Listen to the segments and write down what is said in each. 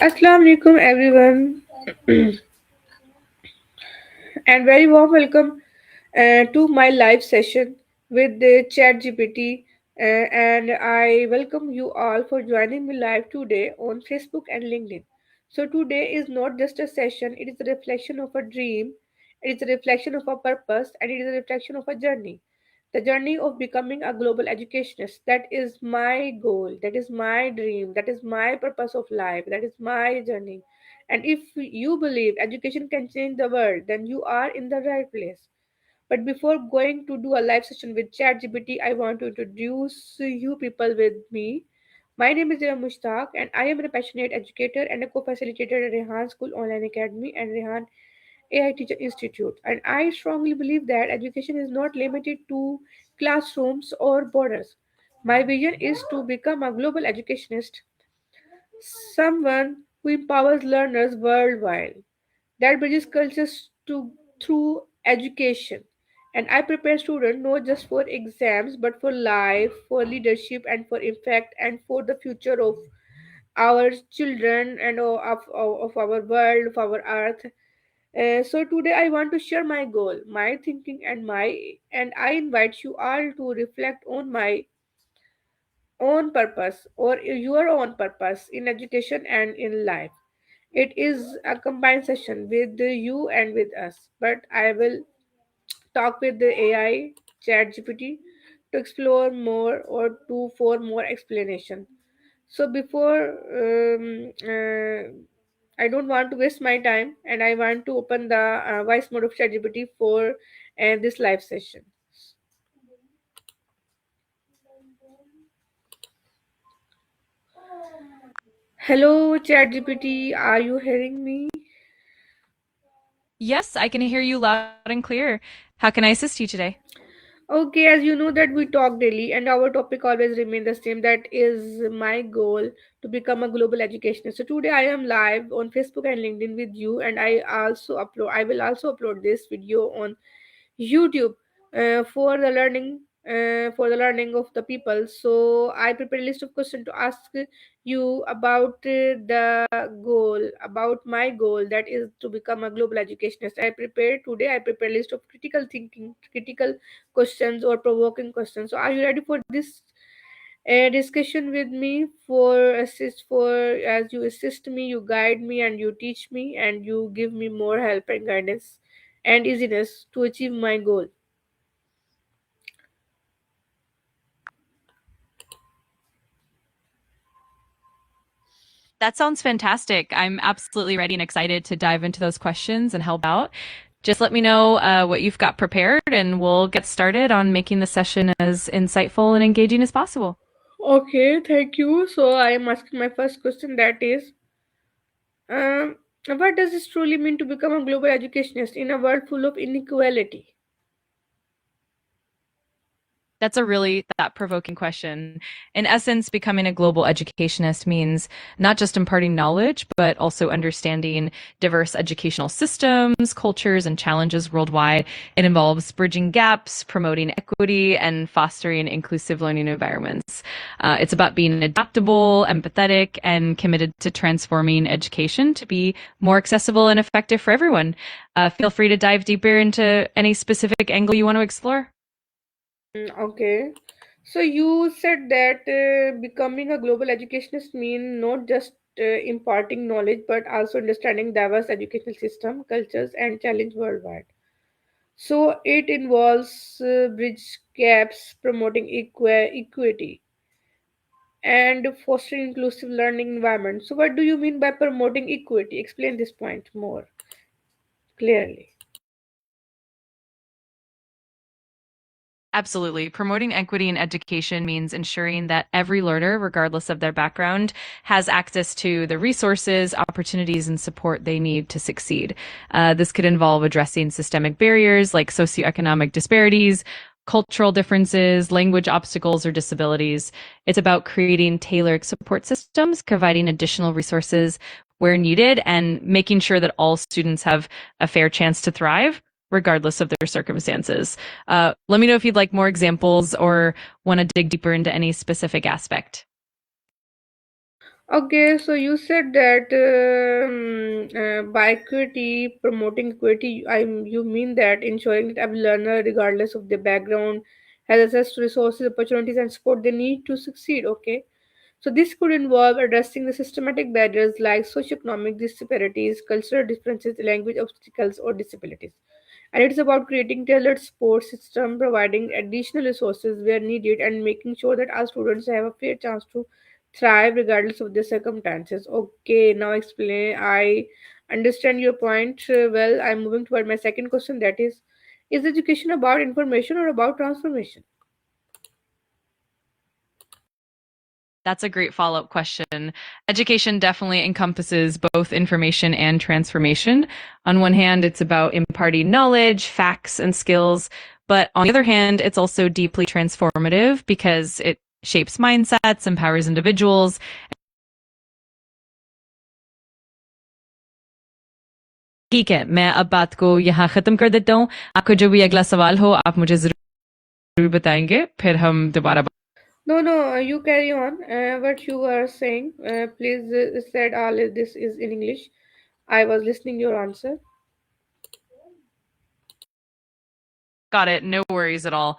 Assalamu alaikum everyone and very warm welcome to my live session with the ChatGPT and I welcome you all for joining me live today on Facebook and LinkedIn. So today is not just a session, it is a reflection of a dream, it is a reflection of a purpose and it is a reflection of a journey. The journey of becoming a global educationist. That is my goal, that is my dream, that is my purpose of life, that is my journey. And if you believe education can change the world, then you are in the right place. But before going to do a live session with ChatGPT, I want to introduce you people with me. My name is Ira Mushtaq, and I am a passionate educator and a co-facilitator at Rehan School Online Academy and Rehan AI Teacher Institute. And I strongly believe that education is not limited to classrooms or borders. My vision is to become a global educationist, someone who empowers learners worldwide, that bridges cultures to through education. And I prepare students not just for exams but for life, for leadership, and for impact, and for the future of our children and of our world, of our earth. So today I want to share my goal, my thinking, and I invite you all to reflect on my own purpose or your own purpose in education and in life. It is a combined session with you and with us, but I will talk with the AI chat GPT to explore more or to for more explanation. So before I don't want to waste my time and I want to open the voice mode of ChatGPT for this live session. Hello ChatGPT, are you hearing me? Yes, I can hear you loud and clear. How can I assist you today? Okay, as you know that we talk daily and our topic always remain the same. That is my goal to become a global educationist. So today I am live on Facebook and LinkedIn with you, and I will also upload this video on YouTube for the learning of the people. So I prepared a list of questions to ask you about the goal, about my goal, that is to become a global educationist. I prepared a list of critical thinking, critical questions or provoking questions. So are you ready for this discussion with me? For as you assist me, you guide me, and you teach me, and you give me more help and guidance and easiness to achieve my goal. That sounds fantastic. I'm absolutely ready and excited to dive into those questions and help out. Just let me know what you've got prepared, and we'll get started on making the session as insightful and engaging as possible. Okay, thank you. So I am asking my first question, that is, um, what does this truly mean to become a global educationist in a world full of inequality? That's a really thought-provoking question. In essence, becoming a global educationist means not just imparting knowledge, but also understanding diverse educational systems, cultures, and challenges worldwide. It involves bridging gaps, promoting equity, and fostering inclusive learning environments. It's about being adaptable, empathetic, and committed to transforming education to be more accessible and effective for everyone. Feel free to dive deeper into any specific angle you want to explore. Okay. So you said that becoming a global educationist mean not just imparting knowledge but also understanding diverse educational system, cultures, and challenge worldwide. So it involves bridge gaps, promoting equity, and fostering inclusive learning environment. So what do you mean by promoting equity? Explain this point more clearly. Absolutely. Promoting equity in education means ensuring that every learner, regardless of their background, has access to the resources, opportunities, and support they need to succeed. This could involve addressing systemic barriers like socioeconomic disparities, cultural differences, language obstacles, or disabilities. It's about creating tailored support systems, providing additional resources where needed, and making sure that all students have a fair chance to thrive regardless of their circumstances. Let me know if you'd like more examples or want to dig deeper into any specific aspect. Okay, so you said that by equity, promoting equity, you mean that ensuring that every learner, regardless of their background, has access to resources, opportunities, and support they need to succeed. Okay, so this could involve addressing the systematic barriers like socioeconomic disparities, cultural differences, language obstacles, or disabilities. And it's about creating tailored support system, providing additional resources where needed, and making sure that our students have a fair chance to thrive regardless of their circumstances. Okay, now explain. I understand your point. Well, I'm moving toward my second question. That is education about information or about transformation? That's a great follow up question. Education definitely encompasses both information and transformation. On one hand, it's about imparting knowledge, facts, and skills. But on the other hand, it's also deeply transformative because it shapes mindsets, empowers individuals. ठीक है, मैं अब बात को यहाँ खत्म कर देता हूँ। आपको जो भी अगला सवाल हो आप मुझे जरूर बताएंगे, फिर हम दोबारा No, no, you carry on. What you were saying, please said all of this is in English. I was listening your answer. Got it. No worries at all.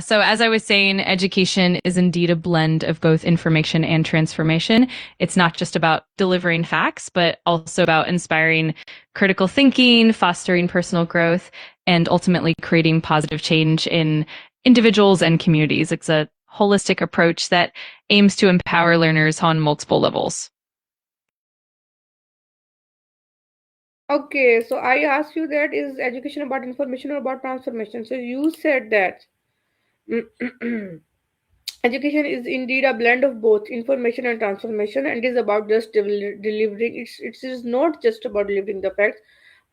So, as I was saying, education is indeed a blend of both information and transformation. It's not just about delivering facts, but also about inspiring critical thinking, fostering personal growth, and ultimately creating positive change in individuals and communities. It's a holistic approach that aims to empower learners on multiple levels. Okay, so I asked you that is education about information or about transformation? So you said that education is indeed a blend of both information and transformation, and is about just delivering. It is not just about delivering the facts,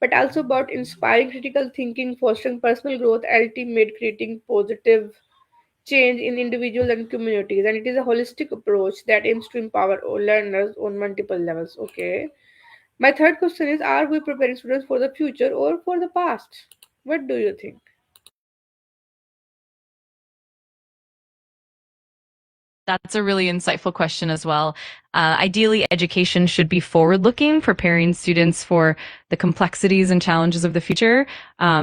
but also about inspiring critical thinking, fostering personal growth, ultimate creating positive change in individuals and communities. And it is a holistic approach that aims to empower all learners on multiple levels. Okay. My third question is, are we preparing students for the future or for the past? What do you think? That's a really insightful question as well. Ideally, education should be forward looking, preparing students for the complexities and challenges of the future.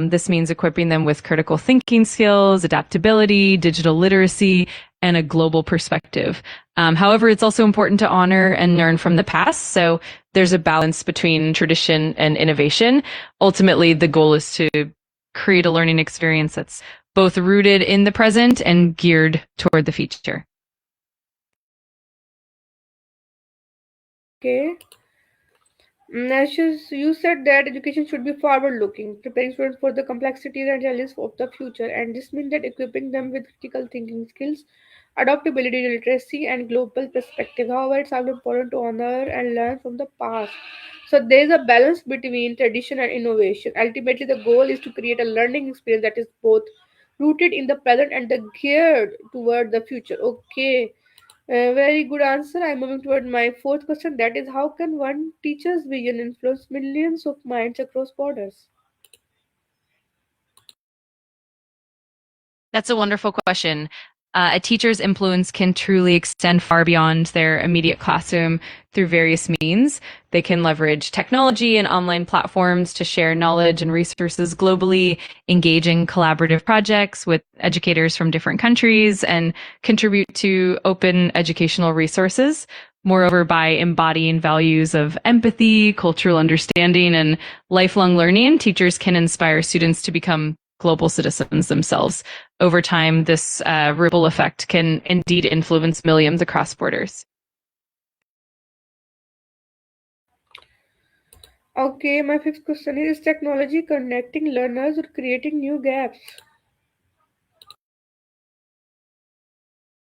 This means equipping them with critical thinking skills, adaptability, digital literacy, and a global perspective. However, it's also important to honor and learn from the past. So there's a balance between tradition and innovation. Ultimately, the goal is to create a learning experience that's both rooted in the present and geared toward the future. Okay. Ashish, you said that education should be forward looking, preparing students for the complexities and challenges of the future, and this means that equipping them with critical thinking skills, adaptability, literacy, and global perspective. However, it's also important to honor and learn from the past. So there is a balance between tradition and innovation. Ultimately, the goal is to create a learning experience that is both rooted in the present and the geared toward the future. Okay. Very good answer. I'm moving toward my fourth question. That is, how can one teacher's vision influence millions of minds across borders? That's a wonderful question. A teacher's influence can truly extend far beyond their immediate classroom through various means. They can leverage technology and online platforms to share knowledge and resources globally, engage in collaborative projects with educators from different countries, and contribute to open educational resources. Moreover, by embodying values of empathy, cultural understanding, and lifelong learning, teachers can inspire students to become global citizens themselves. Over time, this ripple effect can indeed influence millions across borders. Okay, my fifth question is technology connecting learners or creating new gaps?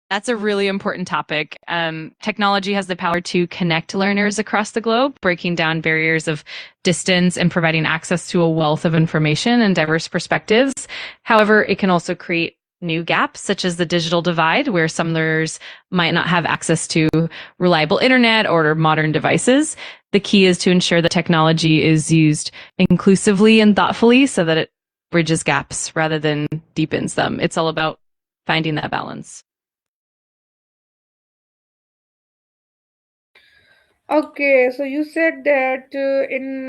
That's a really important topic. Technology has the power to connect learners across the globe, breaking down barriers of distance and providing access to a wealth of information and diverse perspectives. However, it can also create new gaps, such as the digital divide, where some learners might not have access to reliable internet or modern devices. The key is to ensure that technology is used inclusively and thoughtfully so that it bridges gaps rather than deepens them. It's all about finding that balance. Okay, so you said that in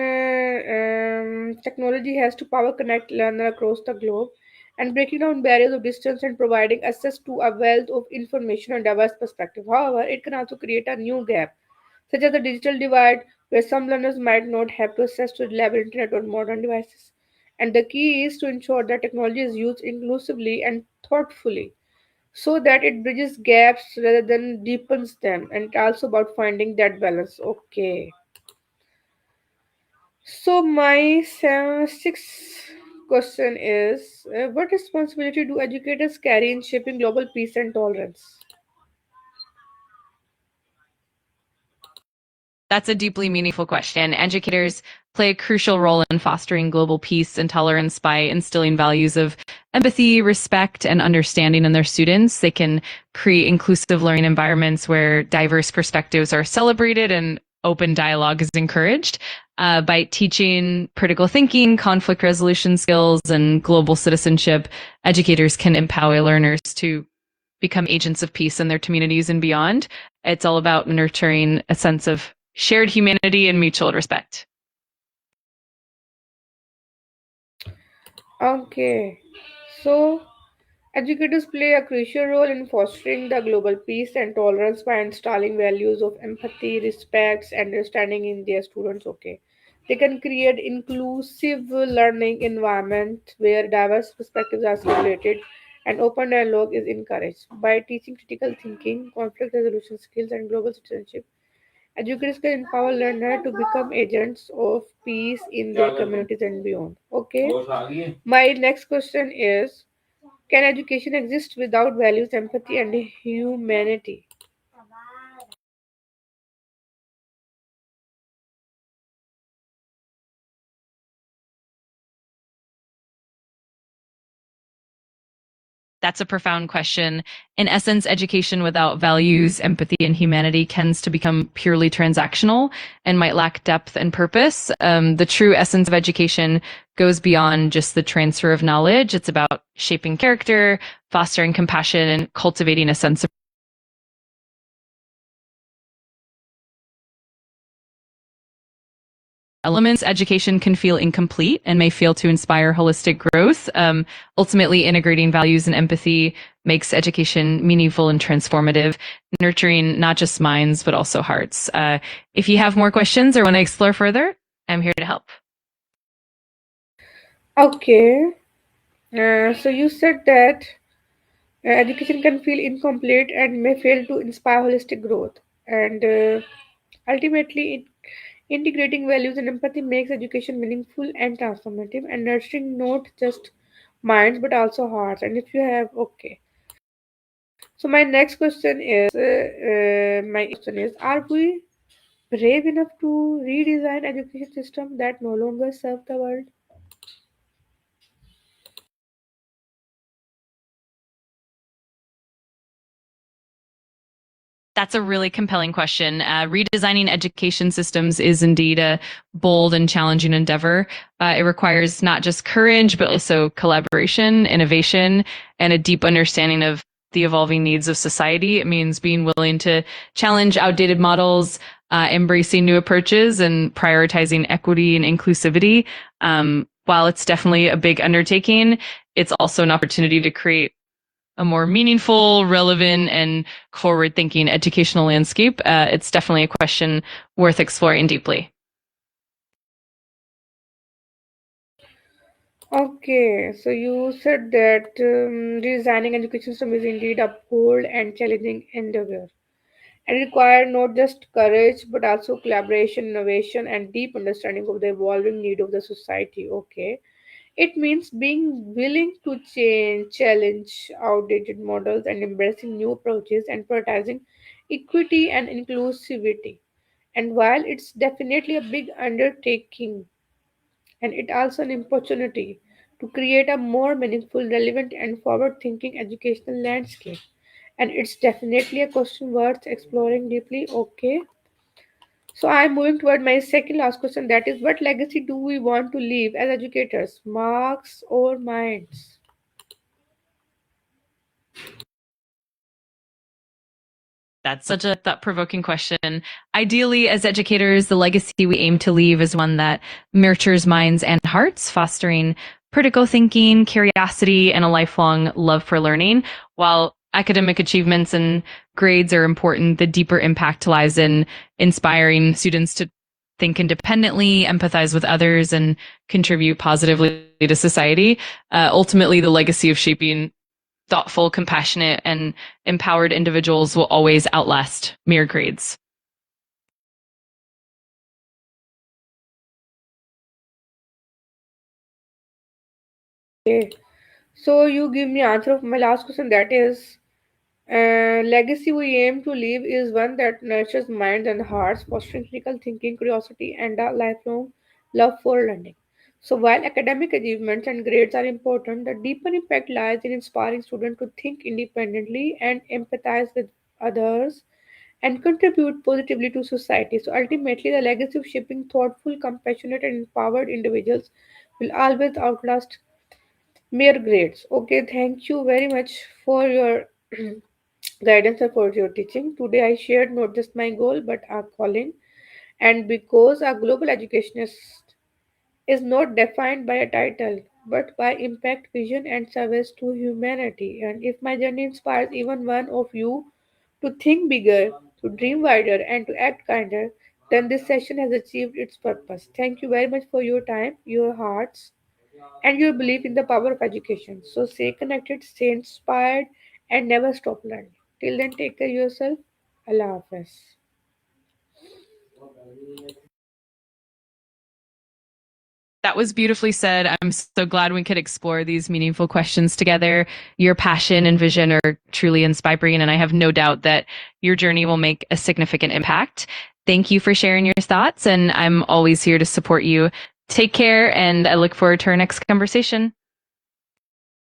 technology has to power connect learner across the globe and breaking down barriers of distance and providing access to a wealth of information and diverse perspective. However, it can also create a new gap, such as the digital divide, where some learners might not have access to reliable internet or modern devices. And the key is to ensure that technology is used inclusively and thoughtfully so that it bridges gaps rather than deepens them, and it's also about finding that balance. Okay, so my sixth question is, what responsibility do educators carry in shaping global peace and tolerance? That's a deeply meaningful question. Educators play a crucial role in fostering global peace and tolerance by instilling values of empathy, respect, and understanding in their students. They can create inclusive learning environments where diverse perspectives are celebrated and open dialogue is encouraged. By teaching critical thinking, conflict resolution skills, and global citizenship, educators can empower learners to become agents of peace in their communities and beyond. It's all about nurturing a sense of shared humanity and mutual respect. Okay, so educators play a crucial role in fostering the global peace and tolerance by installing values of empathy, respect, and understanding in their students. Okay, they can create inclusive learning environment where diverse perspectives are celebrated and open dialogue is encouraged. By teaching critical thinking, conflict resolution skills, and global citizenship, educators can empower learners to become agents of peace in their communities and beyond. Okay. My next question is, can education exist without values, empathy, and humanity? That's a profound question. In essence, education without values, empathy, and humanity tends to become purely transactional and might lack depth and purpose. The true essence of education goes beyond just the transfer of knowledge. It's about shaping character, fostering compassion, and cultivating a sense of elements, education can feel incomplete and may fail to inspire holistic growth. Ultimately, integrating values and empathy makes education meaningful and transformative, nurturing not just minds, but also hearts. If you have more questions or want to explore further, I'm here to help. Okay, so you said that education can feel incomplete and may fail to inspire holistic growth. And ultimately, integrating values and empathy makes education meaningful and transformative and nurturing not just minds but also hearts. And if you have, okay. So my question is, are we brave enough to redesign education system that no longer serve the world? That's a really compelling question. Redesigning education systems is indeed a bold and challenging endeavor. It requires not just courage, but also collaboration, innovation, and a deep understanding of the evolving needs of society. It means being willing to challenge outdated models, embracing new approaches, and prioritizing equity and inclusivity. While it's definitely a big undertaking, it's also an opportunity to create a more meaningful, relevant, and forward thinking educational landscape, it's definitely a question worth exploring deeply. Okay, so you said that redesigning education system is indeed a bold and challenging endeavor and require not just courage but also collaboration, innovation, and deep understanding of the evolving need of the society. Okay, it means being willing to change, challenge outdated models, and embracing new approaches and prioritizing equity and inclusivity. And while it's definitely a big undertaking, and it also an opportunity to create a more meaningful, relevant, and forward-thinking educational landscape. And it's definitely a question worth exploring deeply. Okay, so I'm moving toward my second last question. That is, what legacy do we want to leave as educators, marks or minds? That's such a thought-provoking question. Ideally, as educators, the legacy we aim to leave is one that nurtures minds and hearts, fostering critical thinking, curiosity, and a lifelong love for learning. While academic achievements and grades are important, the deeper impact lies in inspiring students to think independently, empathize with others, and contribute positively to society. Ultimately, the legacy of shaping thoughtful, compassionate, and empowered individuals will always outlast mere grades. Okay. So you give me answer of my last question, that is, legacy we aim to leave is one that nurtures minds and hearts, fostering critical thinking, curiosity, and a lifelong love for learning. So while academic achievements and grades are important, the deeper impact lies in inspiring students to think independently and empathize with others and contribute positively to society. So ultimately, the legacy of shaping thoughtful, compassionate, and empowered individuals will always outlast mere grades. Okay, thank you very much for your guidance and for your teaching. Today, I shared not just my goal but our calling. And because our global educationist is not defined by a title but by impact, vision, and service to humanity. And if my journey inspires even one of you to think bigger, to dream wider, and to act kinder, then this session has achieved its purpose. Thank you very much for your time, your hearts, and your belief in the power of education. So stay connected, stay inspired, and never stop learning. Till then, take care of yourself. Allah Hafiz. That was beautifully said. I'm so glad we could explore these meaningful questions together. Your passion and vision are truly inspiring, and I have no doubt that your journey will make a significant impact. Thank you for sharing your thoughts, and I'm always here to support you. Take care, and I look forward to our next conversation.